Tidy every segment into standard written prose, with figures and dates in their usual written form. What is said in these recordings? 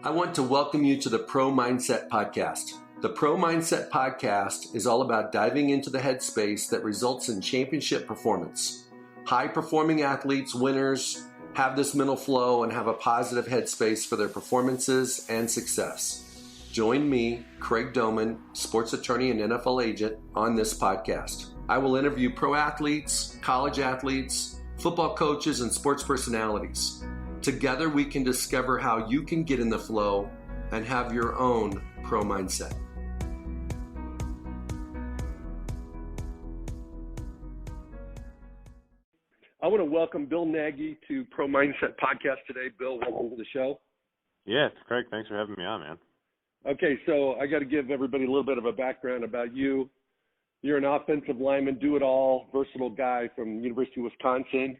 I want to welcome you to the Pro Mindset Podcast. The Pro Mindset Podcast is all about diving into the headspace that results in championship performance. High-performing athletes, winners, have this mental flow and have a positive headspace for their performances and success. Join me, Craig Domann, sports attorney and NFL agent, on this podcast. I will interview pro athletes, college athletes, football coaches, and sports personalities. Together, we can discover how you can get in the flow and have your own pro mindset. I want to welcome Bill Nagy to Pro Mindset Podcast today. Bill, welcome to the show. Yeah, it's Craig. Thanks for having me on, man. Okay, so I got to give everybody a little bit of a background about you. You're an offensive lineman, do-it-all, versatile guy from University of Wisconsin.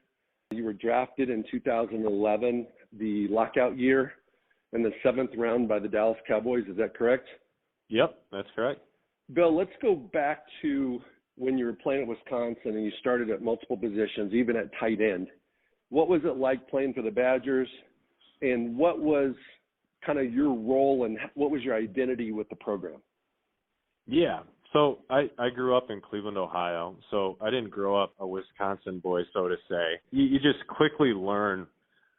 You were drafted in 2011, the lockout year, in the 7th round by the Dallas Cowboys. Is that correct? Yep, that's correct. Bill, let's go back to when you were playing at Wisconsin and you started at multiple positions, even at tight end. What was it like playing for the Badgers, and what was kind of your role and what was your identity with the program? Yeah, so I grew up in Cleveland, Ohio, so I didn't grow up a Wisconsin boy, so to say. You just quickly learn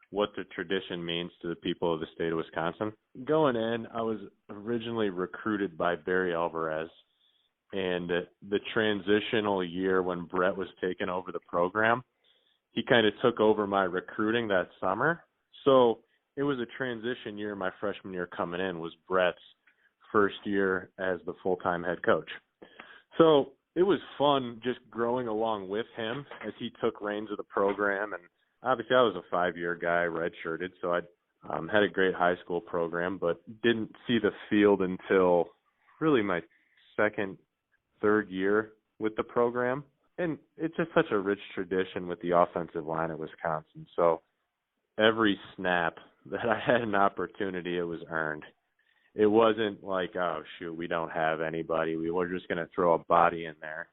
what the tradition means to the people of the state of Wisconsin. Going in, I was originally recruited by Barry Alvarez, and the transitional year when Brett was taking over the program, he kind of took over my recruiting that summer. So it was a transition year. My freshman year coming in was Brett's first year as the full-time head coach. So it was fun just growing along with him as he took reins of the program. And obviously I was a 5-year guy, redshirted, so I had a great high school program, but didn't see the field until really my second, third year with the program. And it's just such a rich tradition with the offensive line at Wisconsin. So every snap that I had an opportunity, it was earned. It wasn't like, oh, shoot, we don't have anybody. We were just going to throw a body in there.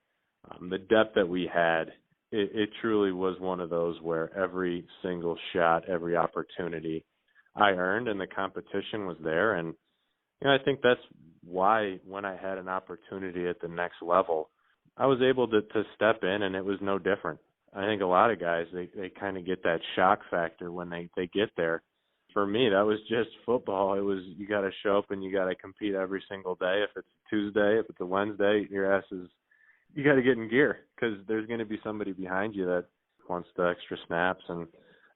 The depth that we had, it truly was one of those where every single shot, every opportunity I earned, and the competition was there. And I think that's why when I had an opportunity at the next level, I was able to step in, and it was no different. I think a lot of guys, they kind of get that shock factor when they get there. For me, that was just football. It was, you got to show up and you got to compete every single day. If it's Tuesday, if it's a Wednesday, you got to get in gear because there's going to be somebody behind you that wants the extra snaps. And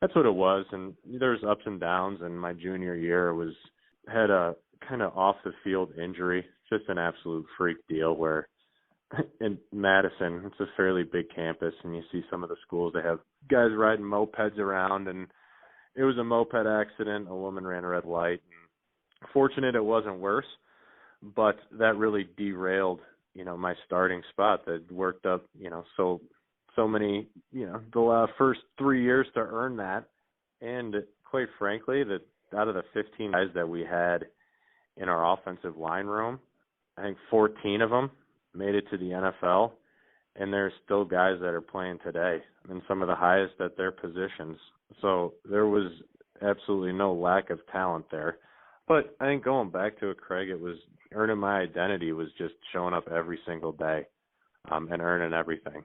that's what it was. And there's ups and downs. And my junior year had a kind of off the field injury, just an absolute freak deal where in Madison, it's a fairly big campus, and you see some of the schools, they have guys riding mopeds around, and it was a moped accident. A woman ran a red light. And fortunate it wasn't worse, but that really derailed, my starting spot that worked up, so many, the first 3 years to earn that. And quite frankly, out of the 15 guys that we had in our offensive line room, I think 14 of them made it to the NFL, and there's still guys that are playing today and some of the highest at their positions. So there was absolutely no lack of talent there. But I think going back to it, Craig, it was earning my identity was just showing up every single day and earning everything.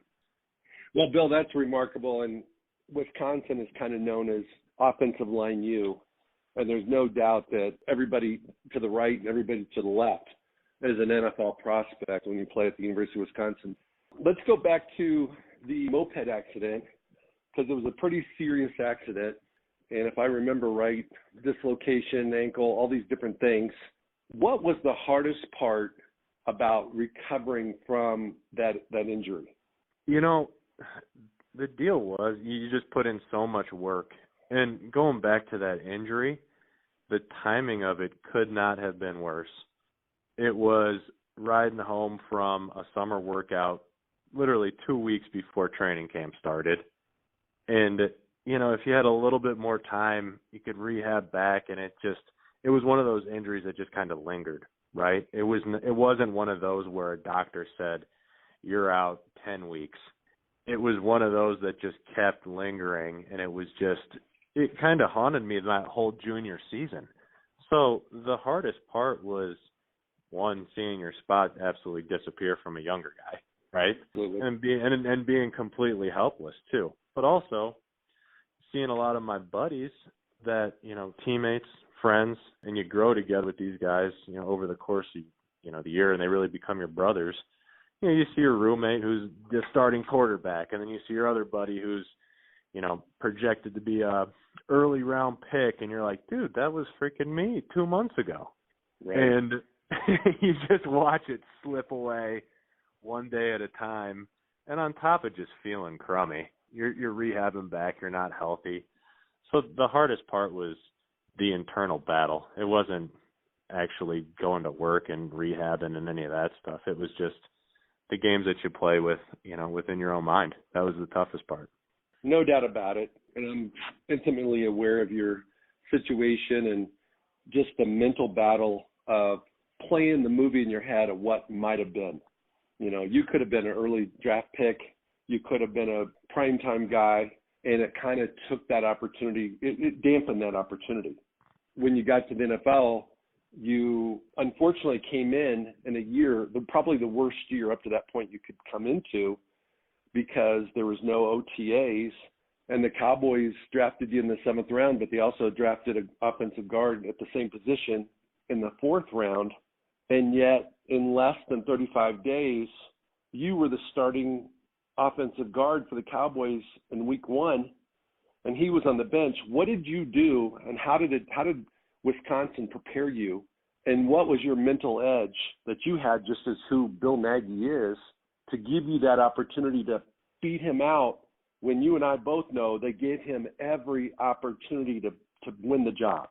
Well, Bill, that's remarkable. And Wisconsin is kind of known as offensive line U. And there's no doubt that everybody to the right and everybody to the left is an NFL prospect when you play at the University of Wisconsin. Let's go back to the moped accident, because it was a pretty serious accident. And if I remember right, dislocation, ankle, all these different things. What was the hardest part about recovering from that injury? The deal was you just put in so much work. And going back to that injury, the timing of it could not have been worse. It was riding home from a summer workout literally 2 weeks before training camp started. And, if you had a little bit more time, you could rehab back, and it was one of those injuries that just kind of lingered, right? It wasn't one of those where a doctor said, you're out 10 weeks. It was one of those that just kept lingering, and it kind of haunted me that whole junior season. So the hardest part was, one, seeing your spot absolutely disappear from a younger guy, right? Absolutely. And being completely helpless too. But also seeing a lot of my buddies that, teammates, friends, and you grow together with these guys, over the course of, the year, and they really become your brothers. You see your roommate who's the starting quarterback, and then you see your other buddy who's, projected to be a early round pick, and you're like, dude, that was freaking me 2 months ago. Right. And you just watch it slip away one day at a time. And on top of just feeling crummy, you're rehabbing back, you're not healthy. So the hardest part was the internal battle. It wasn't actually going to work and rehabbing and any of that stuff. It was just the games that you play with, within your own mind. That was the toughest part. No doubt about it. And I'm intimately aware of your situation and just the mental battle of playing the movie in your head of what might have been. You could have been an early draft pick. You could have been a primetime guy, and it kind of took that opportunity. It dampened that opportunity. When you got to the NFL, you unfortunately came in a year, probably the worst year up to that point you could come into, because there was no OTAs, and the Cowboys drafted you in the 7th round, but they also drafted an offensive guard at the same position in the 4th round. And yet, in less than 35 days, you were the starting offensive guard for the Cowboys in week 1, and he was on the bench. What did you do, and how did Wisconsin prepare you? And what was your mental edge that you had, just as who Bill Nagy is, to give you that opportunity to beat him out when you and I both know they gave him every opportunity to win the job?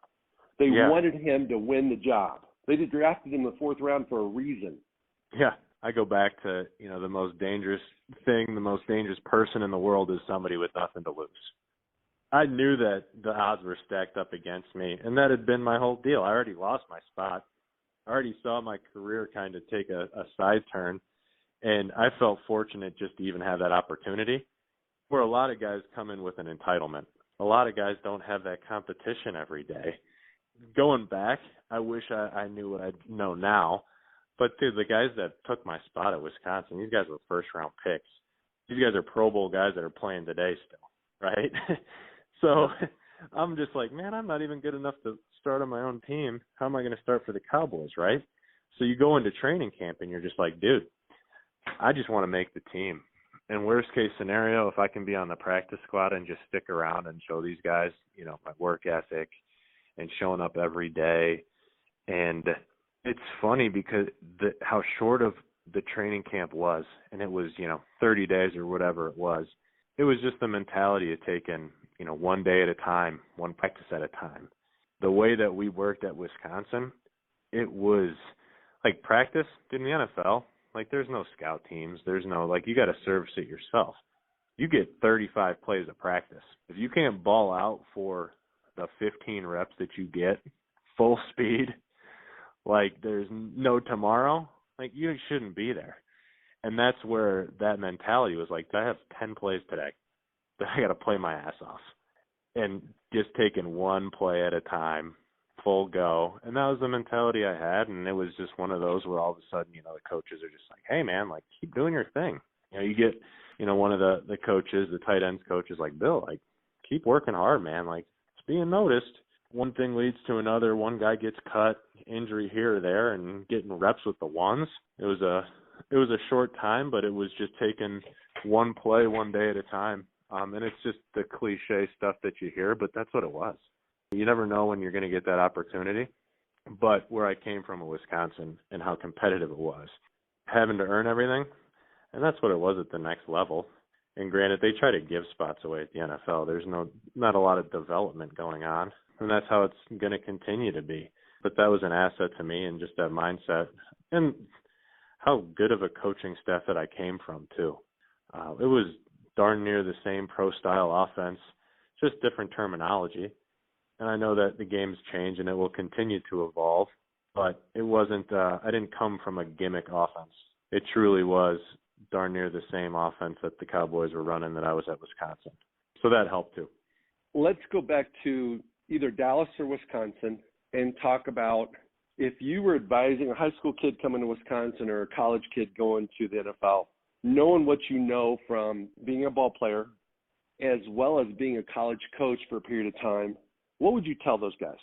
They wanted him to win the job. They drafted him in the 4th round for a reason. Yeah, I go back to, the most dangerous thing, the most dangerous person in the world is somebody with nothing to lose. I knew that the odds were stacked up against me, and that had been my whole deal. I already lost my spot. I already saw my career kind of take a side turn, and I felt fortunate just to even have that opportunity, where a lot of guys come in with an entitlement. A lot of guys don't have that competition every day. Going back, I wish I knew what I know now. But, dude, the guys that took my spot at Wisconsin, these guys were first-round picks. These guys are Pro Bowl guys that are playing today still, right? So I'm just like, man, I'm not even good enough to start on my own team. How am I going to start for the Cowboys, right? So you go into training camp, and you're just like, dude, I just want to make the team. And worst-case scenario, if I can be on the practice squad and just stick around and show these guys, my work ethic and showing up every day. And it's funny because how short of the training camp was, and it was, 30 days or whatever it was just the mentality of taking, one day at a time, one practice at a time. The way that we worked at Wisconsin, it was like practice in the NFL. Like, there's no scout teams. There's no, you got to service it yourself. You get 35 plays of practice. If you can't ball out for the 15 reps that you get full speed, there's no tomorrow, you shouldn't be there. And that's where that mentality was I have 10 plays today. I got to play my ass off. And just taking one play at a time, full go. And that was the mentality I had. And it was just one of those where all of a sudden, the coaches are just like, hey, man, keep doing your thing. You get, one of the coaches, the tight ends coaches like, Bill, keep working hard, man. It's being noticed. One thing leads to another. One guy gets cut, injury here or there, and getting reps with the ones. It was a short time, but it was just taking one play one day at a time. And it's just the cliche stuff that you hear, but that's what it was. You never know when you're going to get that opportunity. But where I came from in Wisconsin and how competitive it was, having to earn everything, and that's what it was at the next level. And granted, they try to give spots away at the NFL. There's not a lot of development going on, and that's how it's going to continue to be. But that was an asset to me, and just that mindset, and how good of a coaching staff that I came from too. It was darn near the same pro-style offense, just different terminology. And I know that the game's change and it will continue to evolve, but it wasn't, I didn't come from a gimmick offense. It truly was darn near the same offense that the Cowboys were running that I was at Wisconsin. So that helped too. Let's go back to either Dallas or Wisconsin. and talk about if you were advising a high school kid coming to Wisconsin or a college kid going to the NFL, knowing what you know from being a ball player as well as being a college coach for a period of time, what would you tell those guys?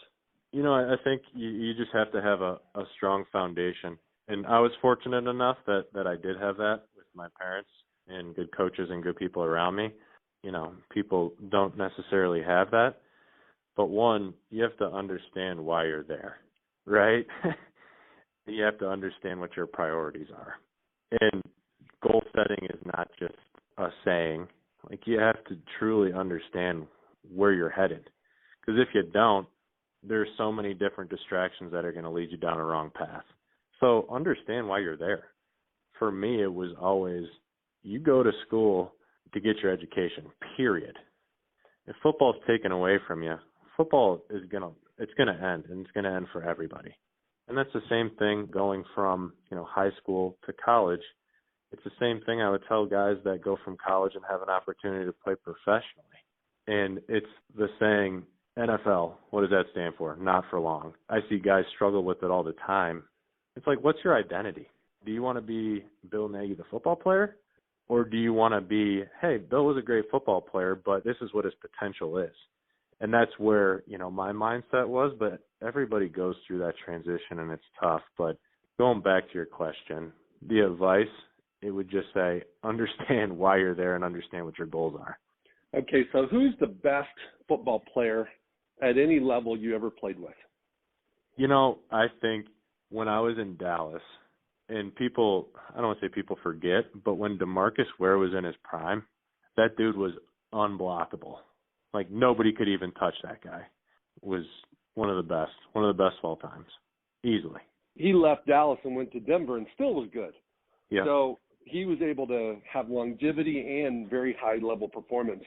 I think you just have to have a strong foundation. And I was fortunate enough that I did have that with my parents and good coaches and good people around me. People don't necessarily have that. But one, you have to understand why you're there, right? You have to understand what your priorities are. And goal setting is not just a saying. Like, you have to truly understand where you're headed. Because if you don't, there's so many different distractions that are going to lead you down a wrong path. So understand why you're there. For me, it was always, you go to school to get your education, period. If football's taken away from you, football is going to end, and it's going to end for everybody. And that's the same thing going from, high school to college. It's the same thing I would tell guys that go from college and have an opportunity to play professionally. And it's the saying, NFL, what does that stand for? Not for long. I see guys struggle with it all the time. It's like, what's your identity? Do you want to be Bill Nagy, the football player? Or do you want to be, hey, Bill was a great football player, but this is what his potential is? And that's where, my mindset was, but everybody goes through that transition and it's tough. But going back to your question, the advice, it would just say, understand why you're there and understand what your goals are. Okay, so who's the best football player at any level you ever played with? I think when I was in Dallas, and people, I don't want to say people forget, but when DeMarcus Ware was in his prime, that dude was unblockable. Like, nobody could even touch that guy. Was one of the best of all times, easily. He left Dallas and went to Denver and still was good. Yeah. So he was able to have longevity and very high-level performance.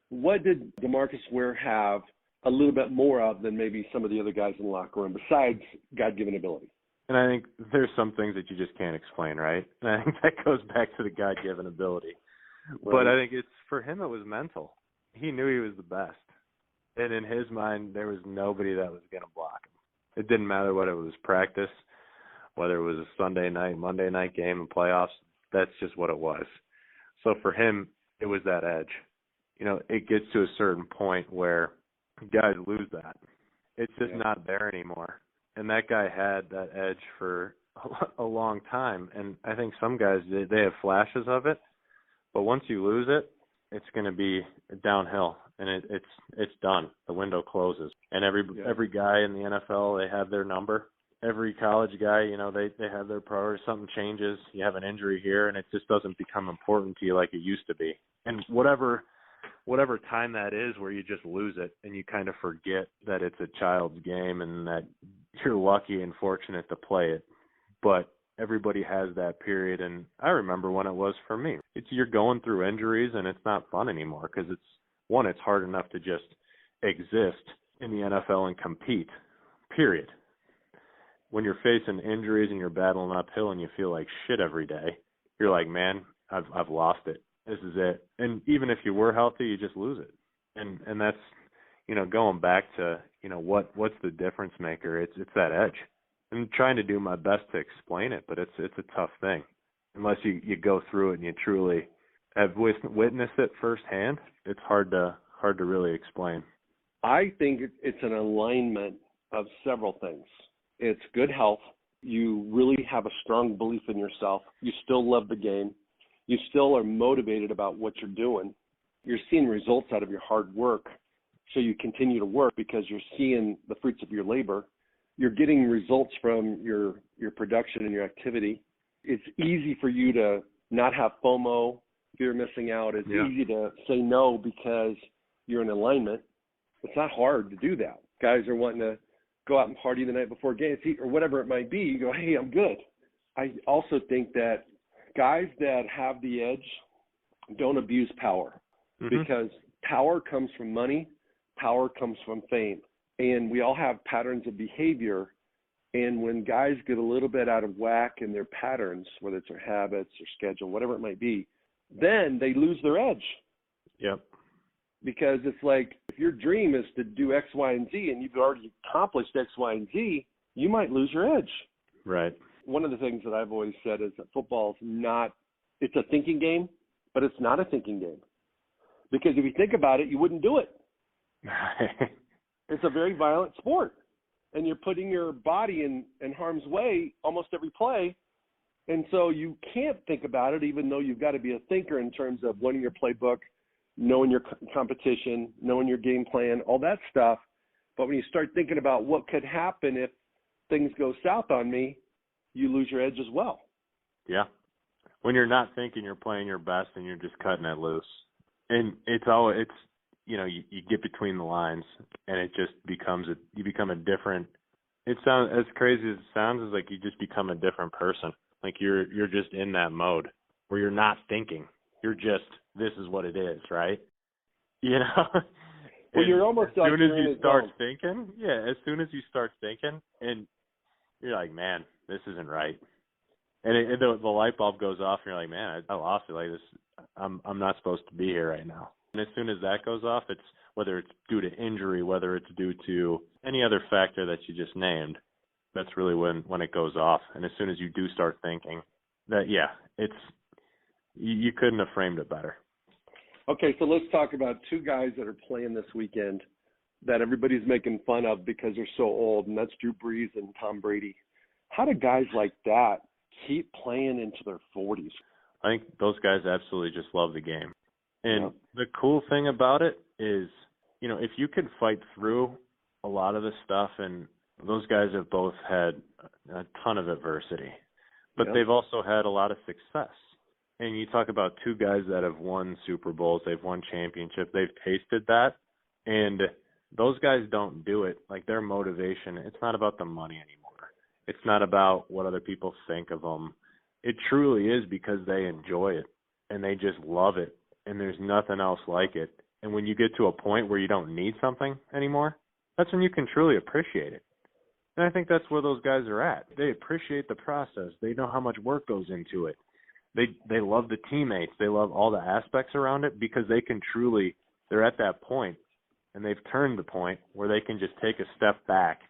What did DeMarcus Ware have a little bit more of than maybe some of the other guys in the locker room besides God-given ability? And I think there's some things that you just can't explain, right? And I think that goes back to the God-given ability. Right. But I think for him, it was mental. He knew he was the best. And in his mind, there was nobody that was going to block him. It didn't matter whether it was practice, whether it was a Sunday night, Monday night game in playoffs. That's just what it was. So for him, it was that edge. It gets to a certain point where guys lose that. It's just not there anymore. And that guy had that edge for a long time. And I think some guys, they have flashes of it. But once you lose it, it's going to be downhill. And it's done. The window closes. And every guy in the NFL, they have their number. Every college guy, they have their priorities. Something changes. You have an injury here, and it just doesn't become important to you like it used to be. And whatever time that is where you just lose it and you kind of forget that it's a child's game and that you're lucky and fortunate to play it. But everybody has that period, and I remember when it was for me. You're going through injuries, and it's not fun anymore because it's hard enough to just exist in the NFL and compete, period. When you're facing injuries and you're battling uphill and you feel like shit every day, you're like, man, I've lost it. This is it. And even if you were healthy, you just lose it. And that's, going back to, what's the difference maker? It's that edge. I'm trying to do my best to explain it, but it's a tough thing. Unless you go through it and you truly have witnessed it firsthand, it's hard to really explain. I think it's an alignment of several things. It's good health. You really have a strong belief in yourself. You still love the game. You still are motivated about what you're doing. You're seeing results out of your hard work, so you continue to work because you're seeing the fruits of your labor. You're getting results from your production and your activity. It's easy for you to not have FOMO, fear of missing out. It's easy to say no because you're in alignment. It's not hard to do that. Guys are wanting to go out and party the night before games or whatever it might be. You go, hey, I'm good. I also think that guys that have the edge don't abuse power because power comes from money, power comes from fame. And we all have patterns of behavior. And when guys get a little bit out of whack in their patterns, whether it's their habits or schedule, whatever it might be, then they lose their edge. Yep. because it's like if your dream is to do X, Y, and Z and you've already accomplished X, Y, and Z, you might lose your edge. Right. One of the things that I've always said is that football is not – it's a thinking game, but it's not a thinking game. Because if you think about it, you wouldn't do it. It's a very violent sport, and you're putting your body in harm's way almost every play. And so you can't think about it, even though you've got to be a thinker in terms of learning your playbook, knowing your competition, knowing your game plan, all that stuff. But when you start thinking about what could happen if things go south on me, you lose your edge as well. Yeah. When you're not thinking, you're playing your best and you're just cutting it loose. And you get between the lines and it just you become a different, it sounds as crazy as it sounds, is like you just become a different person. Like you're just in that mode where you're not thinking. You're just, this is what it is, right? You know? Well, you're almost as soon as you start thinking, as soon as you start thinking, and you're like, man, this isn't right. And the light bulb goes off, and you're like, man, I lost it. Like this, I'm not supposed to be here right now. And as soon as that goes off, it's whether it's due to injury, whether it's due to any other factor that you just named, that's really when it goes off. And as soon as you do start thinking that, it's you couldn't have framed it better. Okay, so let's talk about two guys that are playing this weekend that everybody's making fun of because they're so old, and that's Drew Brees and Tom Brady. How do guys like that keep playing into their 40s? I think those guys absolutely just love the game. And the cool thing about it is, if you can fight through a lot of this stuff, and those guys have both had a ton of adversity, but they've also had a lot of success. And you talk about two guys that have won Super Bowls, they've won championships, they've tasted that, and those guys don't do it. Like their motivation, it's not about the money anymore. It's not about what other people think of them. It truly is because they enjoy it and they just love it, and there's nothing else like it. And when you get to a point where you don't need something anymore, that's when you can truly appreciate it. And I think that's where those guys are at. They appreciate the process. They know how much work goes into it. They love the teammates. They love all the aspects around it because they can truly, they're at that point, and they've turned the point where they can just take a step back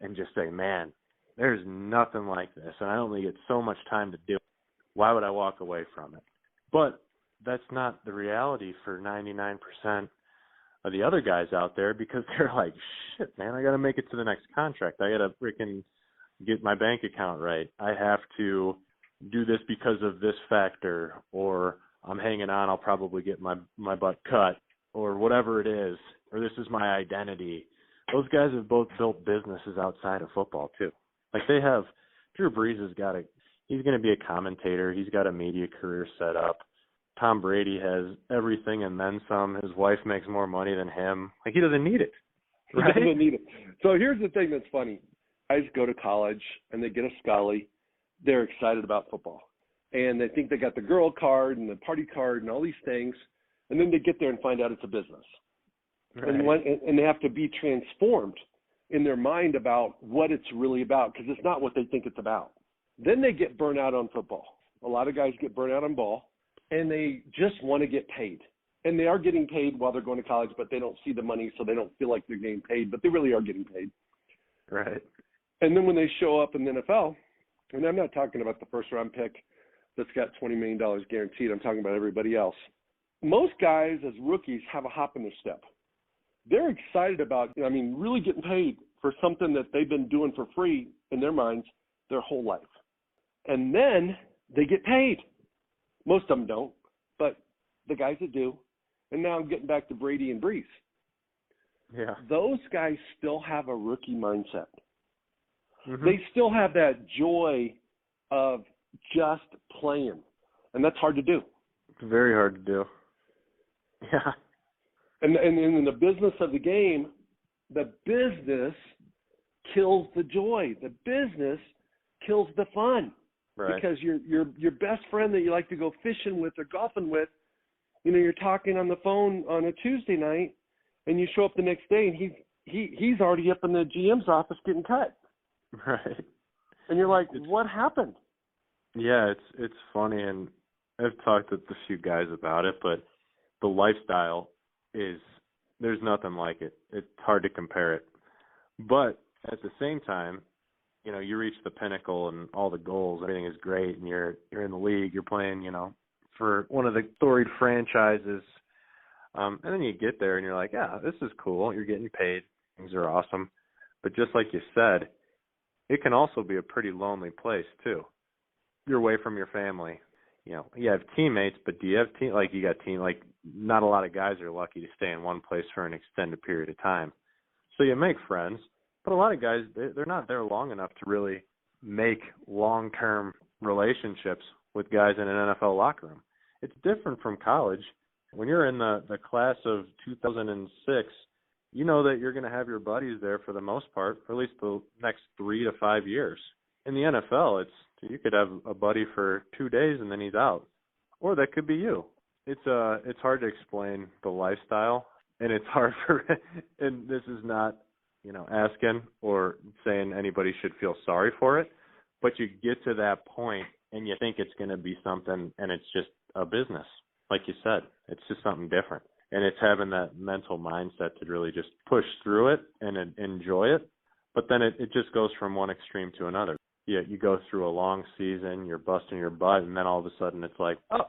and just say, man, there's nothing like this, and I only get so much time to do it. Why would I walk away from it? But that's not the reality for 99% of the other guys out there, because they're like, shit, man, I got to make it to the next contract. I got to freaking get my bank account right. I have to do this because of this factor, or I'm hanging on, I'll probably get my butt cut, or whatever it is, or this is my identity. Those guys have both built businesses outside of football too. Like Drew Brees he's going to be a commentator. He's got a media career set up. Tom Brady has everything and then some. His wife makes more money than him. Like, he doesn't need it. Right? He doesn't need it. So here's the thing that's funny. Guys go to college and they get a Scully. They're excited about football. And they think they got the girl card and the party card and all these things. And then they get there and find out it's a business. Right. And they have to be transformed in their mind about what it's really about, because it's not what they think it's about. Then they get burnt out on football. A lot of guys get burnt out on ball, and they just want to get paid. And they are getting paid while they're going to college, but they don't see the money, so they don't feel like they're getting paid, but they really are getting paid. Right. And then when they show up in the NFL, and I'm not talking about the first-round pick that's got $20 million guaranteed. I'm talking about everybody else. Most guys as rookies have a hop in their step. They're excited about, really getting paid for something that they've been doing for free in their minds their whole life. And then they get paid. Most of them don't, but the guys that do. And now I'm getting back to Brady and Brees. Yeah. Those guys still have a rookie mindset. Mm-hmm. They still have that joy of just playing. And that's hard to do. It's very hard to do. Yeah. And in the business of the game, the business kills the joy. The business kills the fun. Right. Because your best friend that you like to go fishing with or golfing with, you're talking on the phone on a Tuesday night, and you show up the next day, and he's already up in the GM's office getting cut. Right. And you're like, what happened? Yeah, it's funny, and I've talked with a few guys about it, but the lifestyle is There's nothing like it. It's hard to compare it. But at the same time, you know, you reach the pinnacle and all the goals, everything is great, and you're in the league, you're playing, you know, for one of the storied franchises. And then you get there and you're like, yeah, this is cool. You're getting paid. Things are awesome. But just like you said, it can also be a pretty lonely place too. You're away from your family. You know, you have teammates, but do you have not a lot of guys are lucky to stay in one place for an extended period of time. So you make friends, but a lot of guys, they're not there long enough to really make long-term relationships with guys in an NFL locker room. It's different from college. When you're in the class of 2006, you know that you're going to have your buddies there for the most part, for at least the next 3 to 5 years. In the NFL, you could have a buddy for 2 days and then he's out, or that could be you. It's hard to explain the lifestyle, and it's hard and this is not, you know, asking or saying anybody should feel sorry for it, but you get to that point and you think it's going to be something, and it's just a business. Like you said, it's just something different. And it's having that mental mindset to really just push through it and enjoy it. But then it just goes from one extreme to another. You go through a long season, you're busting your butt, and then all of a sudden it's like, oh,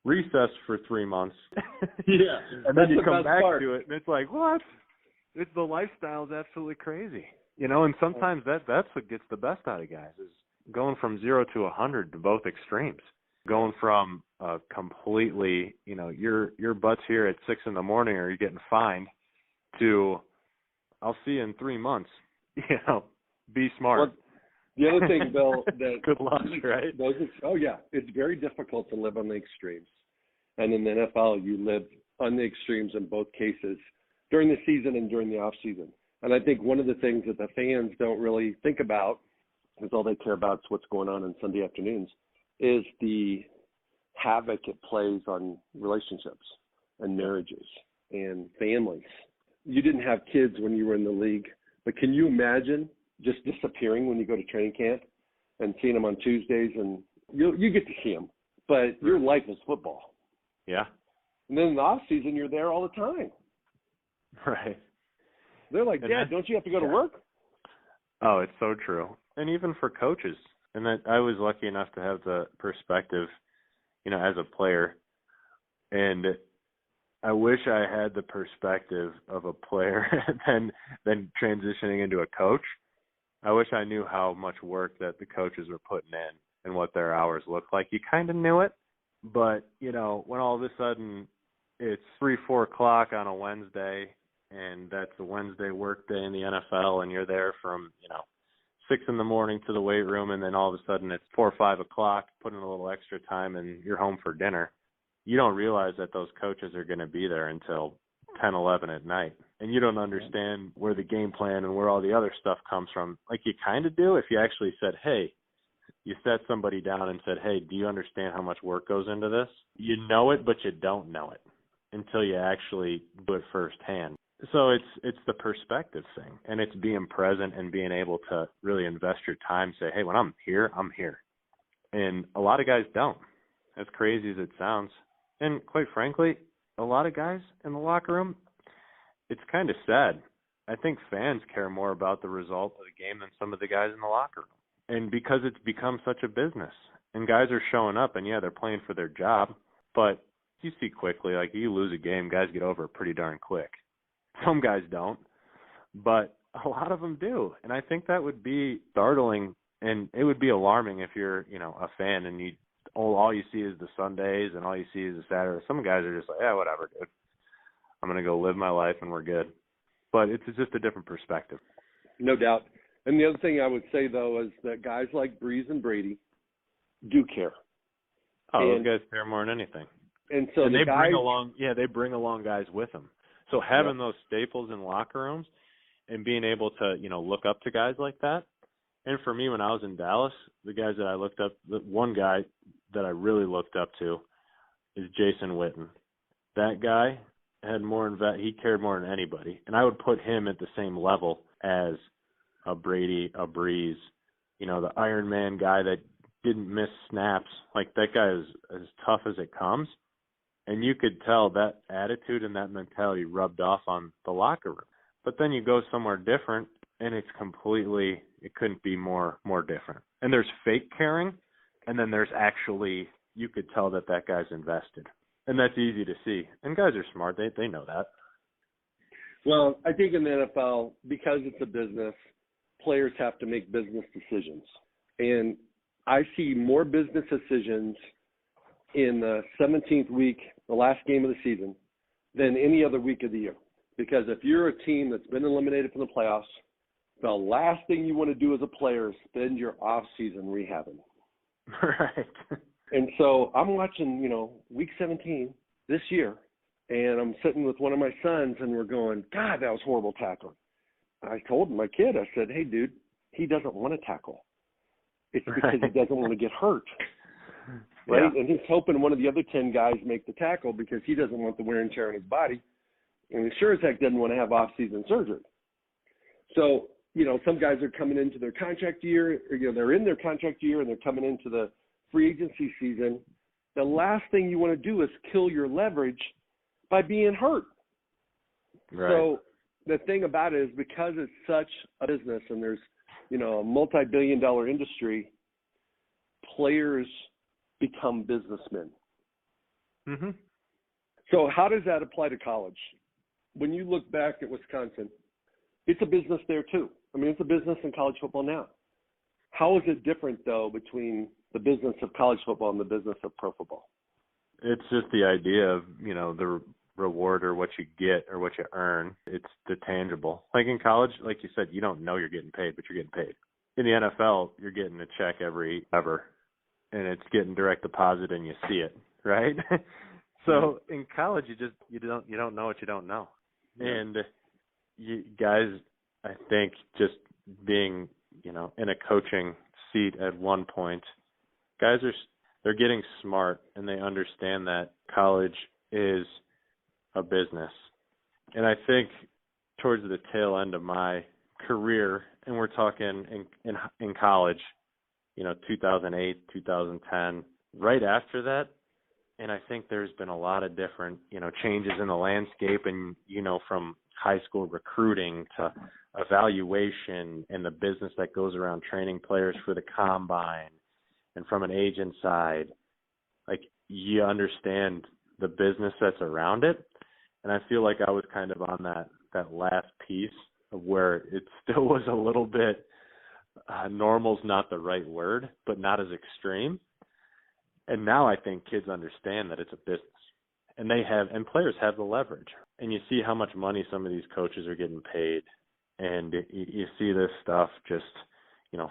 recess for 3 months. Yeah. And then you come back to it, and it's like, what? The lifestyle is absolutely crazy. You know, and sometimes that's what gets the best out of guys, is going from 0 to 100 to both extremes. Going from completely, you know, your butt's here at 6 a.m. or you're getting fined, to I'll see you in 3 months. You know, be smart. Well, the other thing, Bill, that good luck, right? It's very difficult to live on the extremes, and in the NFL, you live on the extremes in both cases during the season and during the off season. And I think one of the things that the fans don't really think about, because all they care about is what's going on Sunday afternoons, is the havoc it plays on relationships and marriages and families. You didn't have kids when you were in the league, but can you imagine just disappearing when you go to training camp and seeing them on Tuesdays, and you get to see them, but your life is football. Yeah. And then in the off season, you're there all the time. Right. They're like, Dad, don't you have to go to work? Oh, it's so true. And even for coaches. And that I was lucky enough to have the perspective, you know, as a player. And I wish I had the perspective of a player than transitioning into a coach. I wish I knew how much work that the coaches were putting in and what their hours looked like. You kind of knew it, but, you know, when all of a sudden it's 3, 4 o'clock on a Wednesday, and that's a Wednesday work day in the NFL, and you're there from, you know, 6 a.m. to the weight room, and then all of a sudden it's 4 or 5 o'clock, put in a little extra time, and you're home for dinner. You don't realize that those coaches are going to be there until 10, 11 at night. And you don't understand where the game plan and where all the other stuff comes from. Like you kind of do if you actually said, hey, you sat somebody down and said, hey, do you understand how much work goes into this? You know it, but you don't know it until you actually do it firsthand. So it's the perspective thing, and it's being present and being able to really invest your time, say, hey, when I'm here, I'm here. And a lot of guys don't, as crazy as it sounds. And quite frankly, a lot of guys in the locker room, it's kind of sad. I think fans care more about the result of the game than some of the guys in the locker room. And because it's become such a business, and guys are showing up, and yeah, they're playing for their job, but you see quickly, like you lose a game, guys get over it pretty darn quick. Some guys don't, but a lot of them do. And I think that would be startling, and it would be alarming if you're, you know, a fan and all you see is the Sundays and all you see is the Saturday. Some guys are just like, yeah, whatever, dude. I'm going to go live my life and we're good. But it's just a different perspective. No doubt. And the other thing I would say, though, is that guys like Breeze and Brady do care. Oh, those guys care more than anything. And so they bring along guys with them. So having those staples in locker rooms and being able to, you know, look up to guys like that. And for me, when I was in Dallas, the guys that I looked up, the one guy that I really looked up to is Jason Witten. That guy had he cared more than anybody. And I would put him at the same level as a Brady, a Breeze, you know, the Iron Man guy that didn't miss snaps. Like that guy is as tough as it comes. And you could tell that attitude and that mentality rubbed off on the locker room. But then you go somewhere different, and it couldn't be more different. And there's fake caring, and then there's actually, you could tell that guy's invested. And that's easy to see. And guys are smart. They know that. Well, I think in the NFL, because it's a business, players have to make business decisions. And I see more business decisions in the 17th week, the last game of the season, than any other week of the year. Because if you're a team that's been eliminated from the playoffs, the last thing you want to do as a player is spend your off season rehabbing. Right. And so I'm watching, week 17 this year, and I'm sitting with one of my sons, and we're going, God, that was horrible tackling. I told my kid, I said, hey, dude, he doesn't want to tackle. It's because he doesn't want to get hurt. Right? Yeah. And he's hoping one of the other 10 guys make the tackle because he doesn't want the wear and tear on his body. And he sure as heck doesn't want to have off-season surgery. So, some guys are coming into their contract year, or, they're in their contract year and they're coming into the free agency season. The last thing you want to do is kill your leverage by being hurt. Right. So the thing about it is because it's such a business and there's, a multi-billion-dollar industry, players become businessmen. Mm-hmm. So how does that apply to college? When you look back at Wisconsin, it's a business there too. I mean, it's a business in college football now. How is it different, though, between the business of college football and the business of pro football? It's just the idea of, the reward or what you get or what you earn. It's the tangible. Like in college, like you said, you don't know you're getting paid, but you're getting paid. In the NFL, you're getting a check ever, and it's getting direct deposit and you see it, right? So in college, you don't know what you don't know. Yeah. And you guys, I think, just being, in a coaching seat at one point, guys they're getting smart and they understand that college is a business. And I think towards the tail end of my career, and we're talking in college, 2008, 2010, right after that, and I think there's been a lot of different, changes in the landscape and, from high school recruiting to evaluation and the business that goes around training players for the combine, and from an agent side, like you understand the business that's around it. And I feel like I was kind of on that last piece of where it still was a little bit, normal's not the right word, but not as extreme. And now I think kids understand that it's a business, and players have the leverage. And you see how much money some of these coaches are getting paid, and you see this stuff just,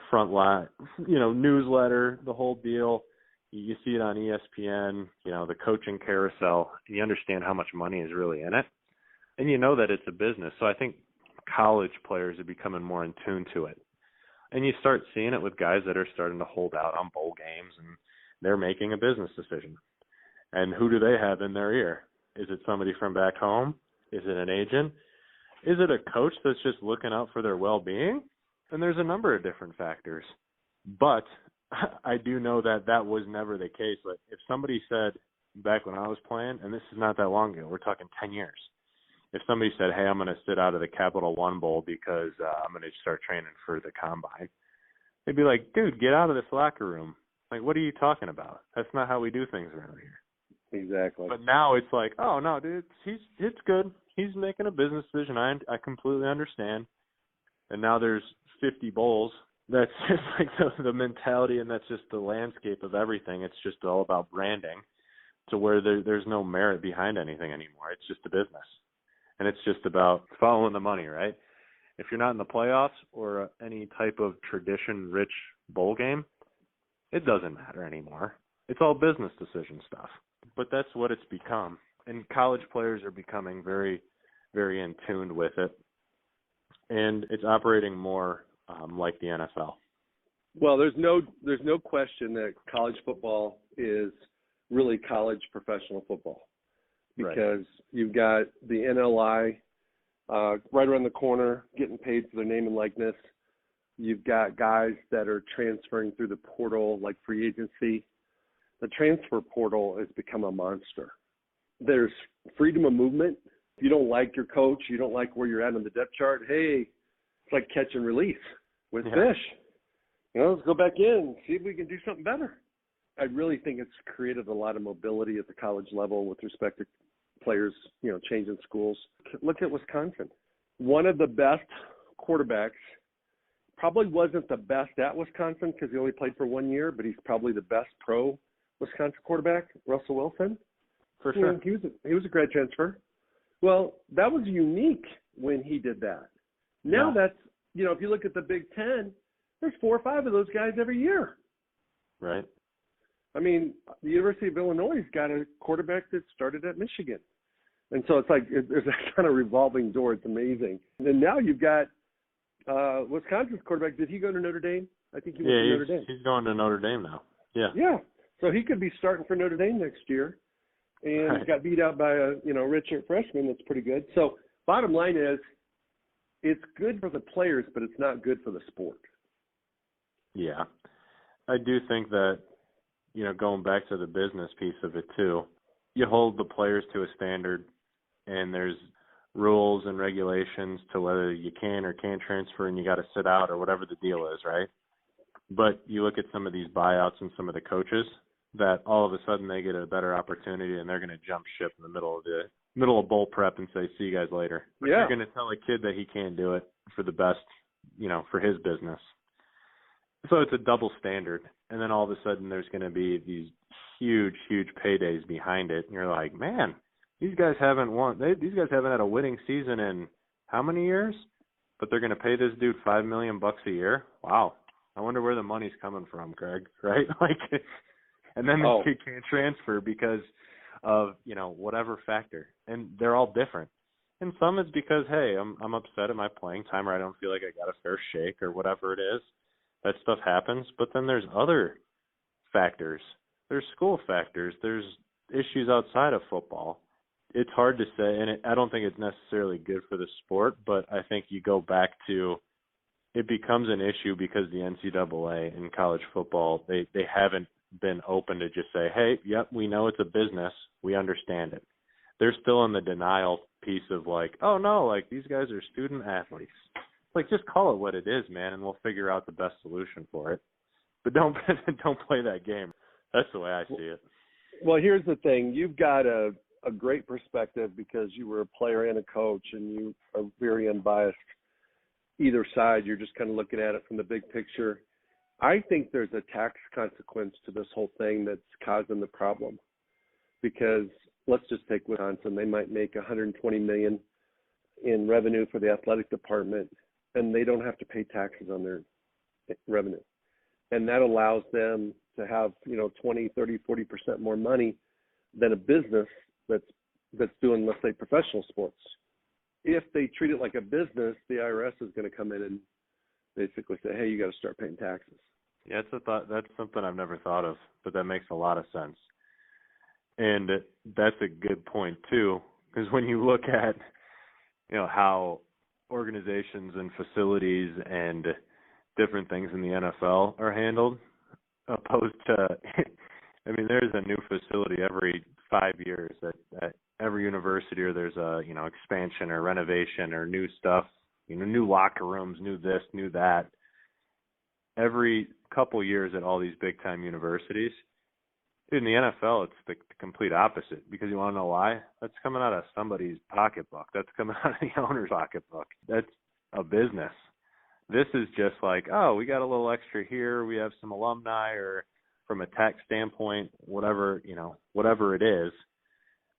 front line, newsletter, the whole deal. You see it on ESPN, the coaching carousel, and you understand how much money is really in it, and you know that it's a business. So I think college players are becoming more in tune to it, and you start seeing it with guys that are starting to hold out on bowl games, and they're making a business decision. And who do they have in their ear? Is it somebody from back home? Is it an agent? Is it a coach that's just looking out for their well-being? And there's a number of different factors. But I do know that was never the case. Like if somebody said back when I was playing, and this is not that long ago, we're talking 10 years, if somebody said, hey, I'm going to sit out of the Capital One Bowl because I'm going to start training for the combine, they'd be like, dude, get out of this locker room. Like, what are you talking about? That's not how we do things around here. Exactly. But now it's like, oh, no, dude, it's good. He's making a business decision. I completely understand. And now there's 50 bowls. That's just like the mentality, and that's just the landscape of everything. It's just all about branding to where there's no merit behind anything anymore. It's just a business. And it's just about following the money, right? If you're not in the playoffs or any type of tradition-rich bowl game, it doesn't matter anymore. It's all business decision stuff. But that's what it's become. And college players are becoming very, very in tune with it. And it's operating more like the NFL. Well, there's no question that college football is really college professional football, because you've got the NLI right around the corner getting paid for their name and likeness. You've got guys that are transferring through the portal like free agency. The transfer portal has become a monster. There's freedom of movement. If you don't like your coach, you don't like where you're at on the depth chart, hey, it's like catch and release with fish. Let's go back in, see if we can do something better. I really think it's created a lot of mobility at the college level with respect to players, changing schools. Look at Wisconsin. One of the best quarterbacks, probably wasn't the best at Wisconsin because he only played for 1 year, but he's probably the best pro Wisconsin quarterback, Russell Wilson. For sure. He was a grad transfer. Well, that was unique when he did that. Now that's, if you look at the Big Ten, there's 4 or 5 of those guys every year. Right. I mean, the University of Illinois got a quarterback that started at Michigan. And so it's like there's that kind of revolving door. It's amazing. And now you've got Wisconsin's quarterback. Did he go to Notre Dame? I think he went to Notre Dame. He's going to Notre Dame now. Yeah. Yeah. So he could be starting for Notre Dame next year. And got beat out by a redshirt freshman. That's pretty good. So bottom line is, it's good for the players, but it's not good for the sport. Yeah, I do think that going back to the business piece of it too, you hold the players to a standard, and there's rules and regulations to whether you can or can't transfer, and you got to sit out or whatever the deal is, right? But you look at some of these buyouts and some of the coaches that all of a sudden they get a better opportunity and they're going to jump ship in the middle of bowl prep and say, see you guys later. But you're going to tell a kid that he can't do it for the best, for his business. So it's a double standard. And then all of a sudden there's going to be these huge, huge paydays behind it. And you're like, man, these guys haven't had a winning season in how many years? But they're going to pay this dude $5 million a year. Wow. I wonder where the money's coming from, Craig, right? And then the kid can't transfer because of, whatever factor. And they're all different. And some it's because, hey, I'm upset at my playing time, or I don't feel like I got a fair shake or whatever it is. That stuff happens. But then there's other factors. There's school factors. There's issues outside of football. It's hard to say, and I don't think it's necessarily good for the sport, but I think you go back to it becomes an issue because the NCAA in college football, they haven't been open to just say, hey, yep, we know it's a business. We understand it. They're still in the denial piece of oh, no, these guys are student athletes. Just call it what it is, man, and we'll figure out the best solution for it. But don't play that game. That's the way I see it. Well, here's the thing. You've got a great perspective because you were a player and a coach, and you are very unbiased either side. You're just kind of looking at it from the big picture. I think there's a tax consequence to this whole thing that's causing the problem, because let's just take Wisconsin. They might make $120 million in revenue for the athletic department, and they don't have to pay taxes on their revenue. And that allows them to have, 20, 30, 40% more money than a business that's doing, let's say, professional sports. If they treat it like a business, the IRS is going to come in and basically say, hey, you got to start paying taxes. Yeah, that's something I've never thought of, but that makes a lot of sense. And that's a good point too, because when you look at, how organizations and facilities and different things in the NFL are handled, opposed to, there's a new facility every 5 years at every university, or there's a, expansion or renovation or new stuff, new locker rooms, new this, new that. Every couple years at all these big-time universities. In the NFL, it's the complete opposite, because you want to know why? That's coming out of somebody's pocketbook. That's coming out of the owner's pocketbook. That's a business. This is just we got a little extra here. We have some alumni, or from a tax standpoint, whatever it is.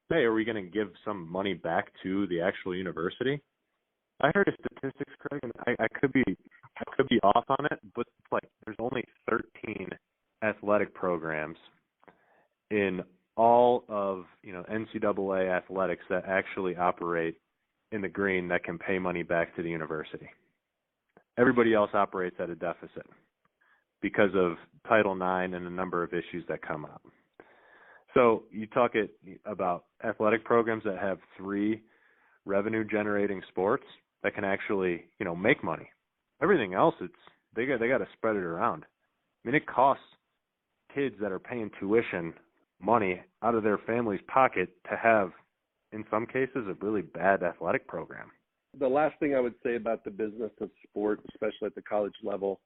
Hey, are we going to give some money back to the actual university? I heard a statistics, Craig, and I could be off on it, but there's only 13 athletic programs in all of NCAA athletics that actually operate in the green that can pay money back to the university. Everybody else operates at a deficit because of Title IX and a number of issues that come up. So you talk about athletic programs that have 3 revenue-generating sports that can actually, make money. Everything else, they got to spread it around. It costs kids that are paying tuition money out of their family's pocket to have, in some cases, a really bad athletic program. The last thing I would say about the business of sport, especially at the college level,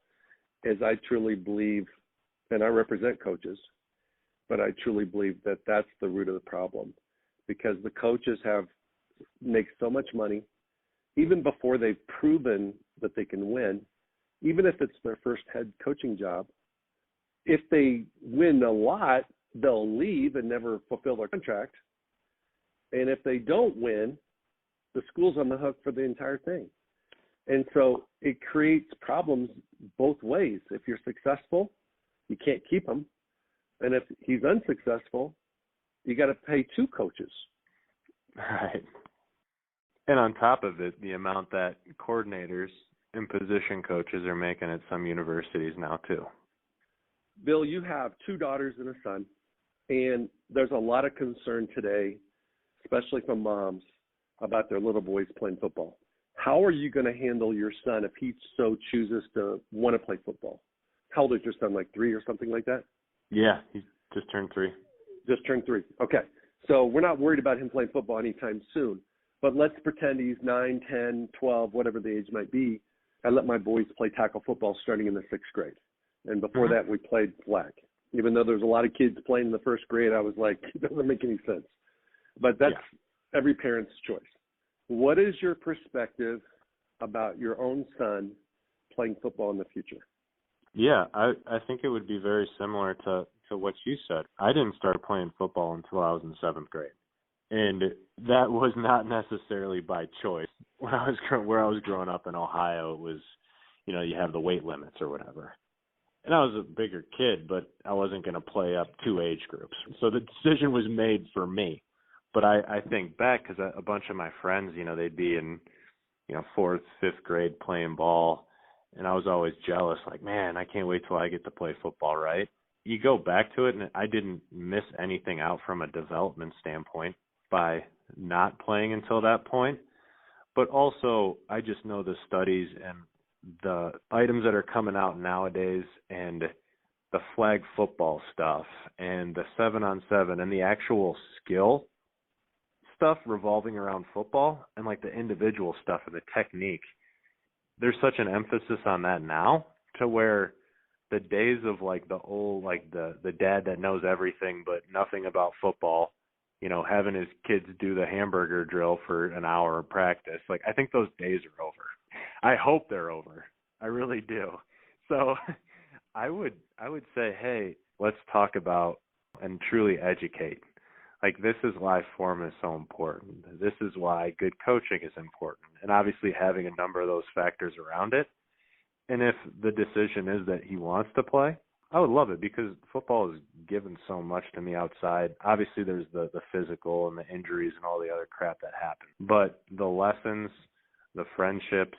is I truly believe, and I represent coaches, but I truly believe that that's the root of the problem, because the coaches make so much money, even before they've proven that they can win, even if it's their first head coaching job. If they win a lot, they'll leave and never fulfill their contract. And if they don't win, the school's on the hook for the entire thing. And so it creates problems both ways. If you're successful, you can't keep him. And if he's unsuccessful, you got to pay two coaches. Right. And on top of it, the amount that coordinators and position coaches are making at some universities now too. Bill, you have two daughters and a son, and there's a lot of concern today, especially from moms, about their little boys playing football. How are you going to handle your son if he so chooses to want to play football? How old is your son, like 3 or something like that? Yeah, he just turned 3. Just turned 3. Okay. So we're not worried about him playing football anytime soon. But let's pretend he's 9, 10, 12, whatever the age might be. I let my boys play tackle football starting in the 6th grade. And before that, we played flag. Even though there's a lot of kids playing in the 1st grade, I was like, it doesn't make any sense. But that's every parent's choice. What is your perspective about your own son playing football in the future? Yeah, I think it would be very similar to what you said. I didn't start playing football until I was in 7th grade. And that was not necessarily by choice. Where I was growing up in Ohio, it was, you have the weight limits or whatever. And I was a bigger kid, but I wasn't going to play up 2 age groups. So the decision was made for me. But I think back, because a bunch of my friends, they'd be in, 4th, 5th grade playing ball. And I was always jealous, like, man, I can't wait till I get to play football, right? You go back to it, and I didn't miss anything out from a development standpoint by not playing until that point. But also, I just know the studies and the items that are coming out nowadays, and the flag football stuff and the 7-on-7 and the actual skill stuff revolving around football, and like the individual stuff and the technique. There's such an emphasis on that now, to where the days of like the old, like the dad that knows everything but nothing about football, having his kids do the hamburger drill for an hour of practice, like, I think those days are over. I hope they're over. I really do. So I would say, hey, let's talk about and truly educate. Like, this is why form is so important. This is why good coaching is important. And obviously having a number of those factors around it. And if the decision is that he wants to play, I would love it, because football has given so much to me outside. Obviously there's the physical and the injuries and all the other crap that happen. But the lessons, the friendships,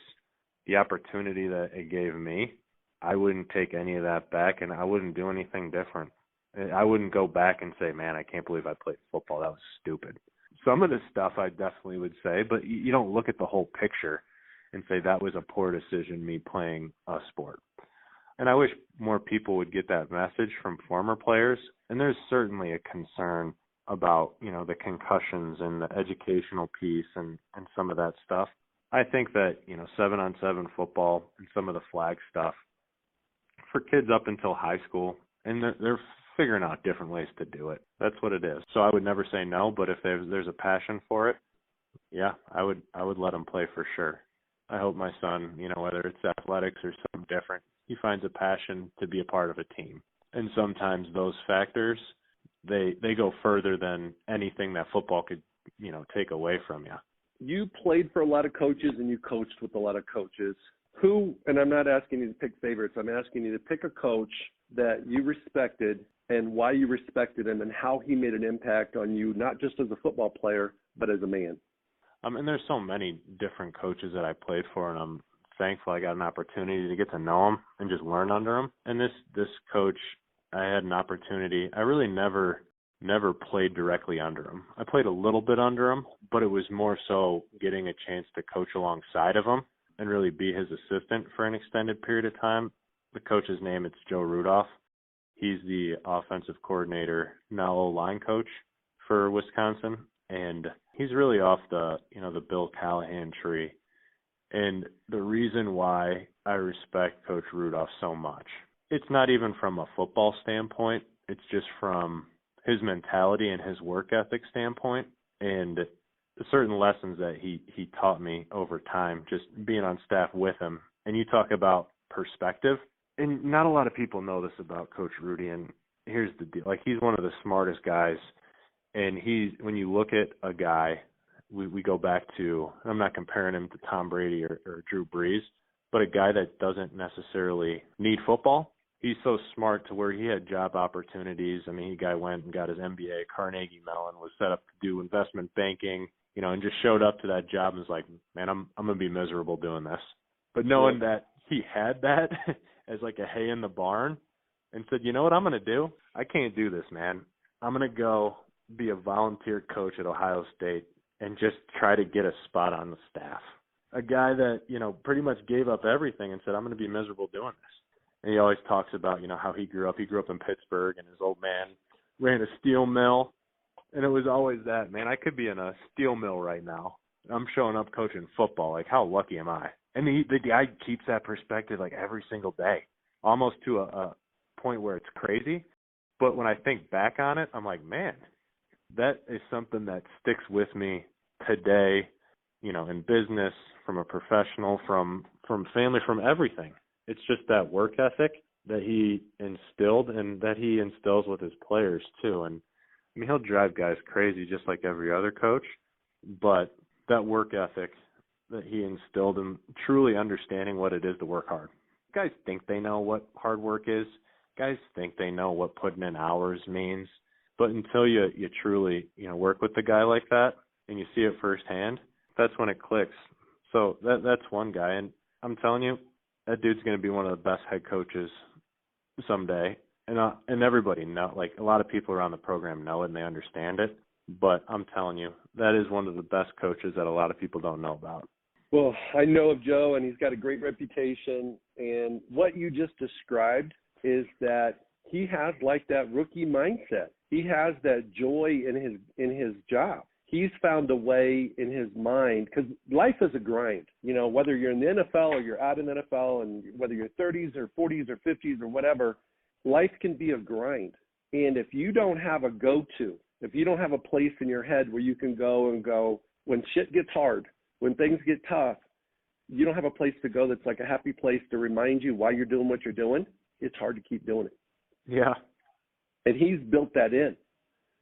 the opportunity that it gave me, I wouldn't take any of that back, and I wouldn't do anything different. I wouldn't go back and say, man, I can't believe I played football. That was stupid. Some of the stuff I definitely would say, but you don't look at the whole picture and say that was a poor decision, me playing a sport. And I wish more people would get that message from former players. And there's certainly a concern about, the concussions and the educational piece and some of that stuff. I think that, 7-on-7 football and some of the flag stuff for kids up until high school, and they're figuring out different ways to do it. That's what it is. So I would never say no, but if there's a passion for it, yeah, I would let him play for sure. I hope my son, whether it's athletics or something different, he finds a passion to be a part of a team. And sometimes those factors, they go further than anything that football could, take away from you. You played for a lot of coaches and you coached with a lot of coaches. Who, and I'm not asking you to pick favorites, I'm asking you to pick a coach that you respected and why you respected him and how he made an impact on you, not just as a football player, but as a man. And there's so many different coaches that I played for, and I'm thankful I got an opportunity to get to know him and just learn under him. And this coach, I had an opportunity. I really never played directly under him. I played a little bit under him, but it was more so getting a chance to coach alongside of him and really be his assistant for an extended period of time. The coach's name, it's Joe Rudolph. He's the offensive coordinator, now O-line coach for Wisconsin, and he's really off the Bill Callahan tree. And the reason why I respect Coach Rudolph so much, it's not even from a football standpoint. It's just from his mentality and his work ethic standpoint, and certain lessons that he taught me over time, just being on staff with him. And you talk about perspective, and not a lot of people know this about Coach Rudy, and here's the deal. Like, he's one of the smartest guys, and when you look at a guy, we go back to, I'm not comparing him to Tom Brady or Drew Brees, but a guy that doesn't necessarily need football. He's so smart to where he had job opportunities. I mean, guy went and got his MBA at Carnegie Mellon, was set up to do investment banking, and just showed up to that job and was like, man, I'm going to be miserable doing this. But knowing that he had that as like a hay in the barn, and said, you know what I'm going to do? I can't do this, man. I'm going to go be a volunteer coach at Ohio State and just try to get a spot on the staff. A guy that, pretty much gave up everything and said, I'm going to be miserable doing this. And he always talks about, how he grew up. He grew up in Pittsburgh, and his old man ran a steel mill. And it was always that, man, I could be in a steel mill right now. I'm showing up coaching football. Like, how lucky am I? And the guy keeps that perspective, like, every single day, almost to a point where it's crazy. But when I think back on it, I'm like, man, that is something that sticks with me today, in business, from a professional, from family, from everything. It's just that work ethic that he instilled and that he instills with his players too. And I mean, he'll drive guys crazy just like every other coach, but that work ethic that he instilled in truly understanding what it is to work hard. Guys think they know what hard work is. Guys think they know what putting in hours means. But until you truly, work with a guy like that and you see it firsthand, that's when it clicks. So that's one guy. And I'm telling you, that dude's going to be one of the best head coaches someday. And everybody know, like, a lot of people around the program know it and they understand it. But I'm telling you, that is one of the best coaches that a lot of people don't know about. Well, I know of Joe, and he's got a great reputation. And what you just described is that he has like that rookie mindset. He has that joy in his job. He's found a way in his mind, because life is a grind. Whether you're in the NFL or you're out in the NFL, and whether you're 30s or 40s or 50s or whatever, life can be a grind. And if you don't have a go-to, if you don't have a place in your head where you can go when shit gets hard, when things get tough, you don't have a place to go that's like a happy place to remind you why you're doing what you're doing, it's hard to keep doing it. Yeah. And he's built that in.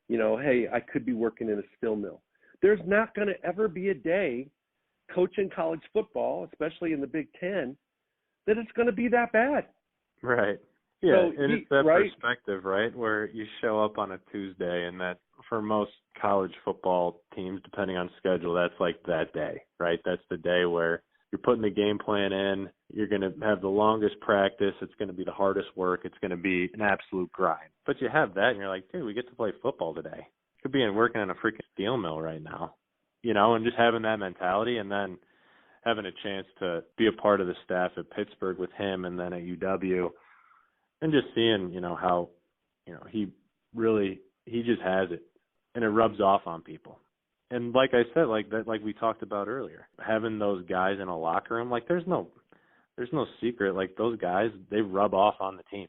Hey, I could be working in a steel mill. There's not going to ever be a day coaching college football, especially in the Big Ten, that it's going to be that bad. Right. Yeah, So it's that perspective, right, where you show up on a Tuesday, and that for most college football teams, depending on schedule, that's like that day, right? That's the day where you're putting the game plan in. You're going to have the longest practice. It's going to be the hardest work. It's going to be an absolute grind. But you have that, and you're like, dude, we get to play football today. Could be working in a freaking steel mill right now, and just having that mentality, and then having a chance to be a part of the staff at Pittsburgh with him, and then at UW, and just seeing, how, he just has it, and it rubs off on people. And like I said, like we talked about earlier, having those guys in a locker room, like there's no secret. Like, those guys, they rub off on the team.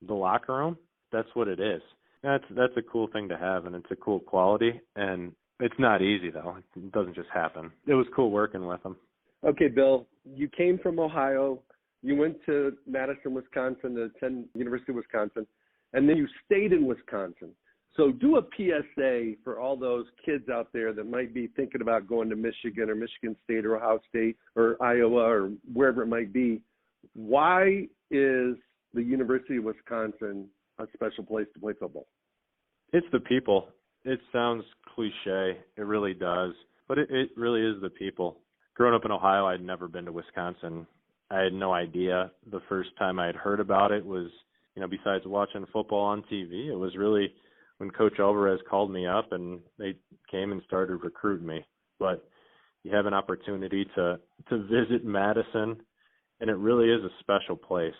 The locker room, that's what it is. That's a cool thing to have, and it's a cool quality. And it's not easy, though. It doesn't just happen. It was cool working with them. Okay, Bill, you came from Ohio. You went to Madison, Wisconsin, to attend University of Wisconsin, and then you stayed in Wisconsin. So do a PSA for all those kids out there that might be thinking about going to Michigan or Michigan State or Ohio State or Iowa or wherever it might be. Why is the University of Wisconsin a special place to play football? It's the people. It sounds cliche. It really does. But it really is the people. Growing up in Ohio, I'd never been to Wisconsin. I had no idea. The first time I had heard about it was, besides watching football on TV, it was really when Coach Alvarez called me up and they came and started recruiting me. But you have an opportunity to visit Madison, and it really is a special place.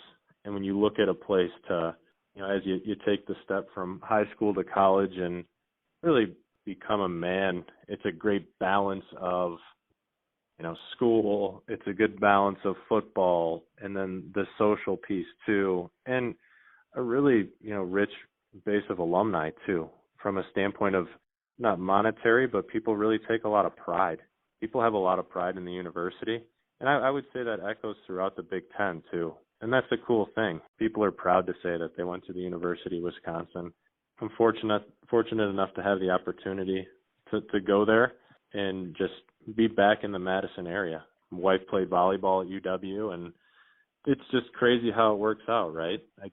And when you look at a place to as you take the step from high school to college and really become a man, it's a great balance of, school. It's a good balance of football, and then the social piece too, and a really, rich base of alumni too, from a standpoint of not monetary, but people really take a lot of pride. People have a lot of pride in the university, and I would say that echoes throughout the Big Ten too. And that's a cool thing. People are proud to say that they went to the University of Wisconsin. I'm fortunate enough to have the opportunity to go there and just be back in the Madison area. My wife played volleyball at UW, and it's just crazy how it works out, right? I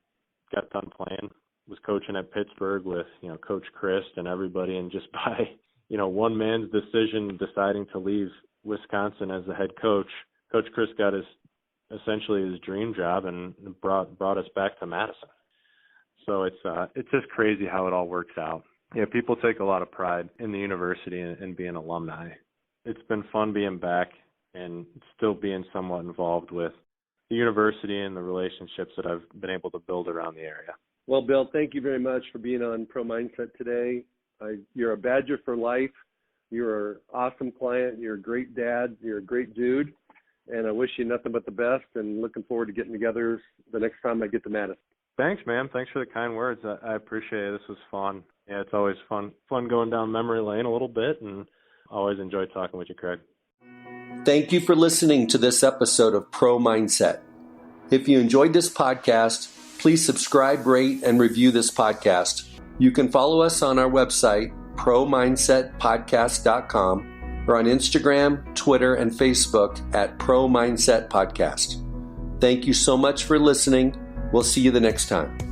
got done playing, was coaching at Pittsburgh with, Coach Christ and everybody, and just by, one man's decision deciding to leave Wisconsin as the head coach, Coach Christ got essentially his dream job and brought us back to Madison. So it's just crazy how it all works out. People take a lot of pride in the university and being alumni. It's been fun being back and still being somewhat involved with the university and the relationships that I've been able to build around the area. Well, Bill, thank you very much for being on Pro Mindset today. You're a Badger for life. You're an awesome client. You're a great dad. You're a great dude. And I wish you nothing but the best, and looking forward to getting together the next time I get to Madison. Thanks, man. Thanks for the kind words. I appreciate it. This was fun. Yeah, it's always fun going down memory lane a little bit, and always enjoy talking with you, Craig. Thank you for listening to this episode of Pro Mindset. If you enjoyed this podcast, please subscribe, rate, and review this podcast. You can follow us on our website, promindsetpodcast.com, or on Instagram, Twitter, and Facebook at Pro Mindset Podcast. Thank you so much for listening. We'll see you the next time.